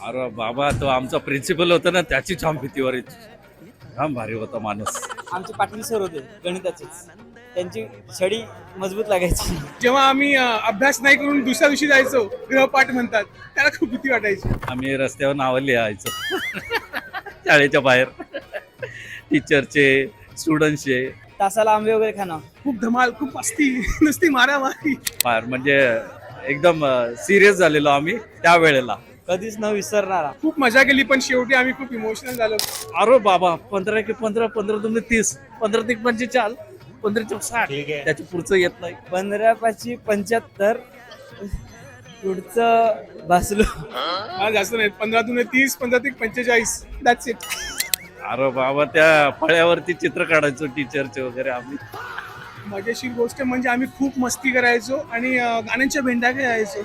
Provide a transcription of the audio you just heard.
अरे बाबा, तो आमचा प्रिन्सिपल होता ना, त्याची जाम भीतीवर जाम भारी होता माणूस. आमचे पाटील सर होते गणिताचेच, त्यांची छडी मजबूत लागायची. जेव्हा आम्ही अभ्यास नाही करून दुसऱ्या दिवशी जायचो, गृहपाठ म्हणतात, त्याला खूप भीती वाटायची. आम्ही रस्त्यावर नावं लिहायचो शाळेच्या बाहेर, टीचरचे, स्टुडंटचे. तासाला आंबे वगैरे खाणं. खूप धमाल, खूप मस्ती नुसती मारामारी. फार म्हणजे एकदम सिरियस झालेलो आम्ही त्यावेळेला. कधीच न विसरणारा. खूप मजा केली, पण शेवटी आम्ही खूप इमोशनल झालो. अरे बाबा, 15 के 15, 15 दुने 30, 15 ते 45, 15 ते 60, त्याच्या पुढचं येत नाही. 15 75 पुढचं भासलो. मला जास्त नाही, 15 दुने 30, 15 ते 45, दॅट्स इट. अरे बाबा, त्या फळ्यावरती चित्र काढायचो टीचरचे वगैरे आम्ही. मजेशीर गोष्ट म्हणजे आम्ही खूप मस्ती करायचो आणि गाण्यांच्या भेंड्या खेळायचो.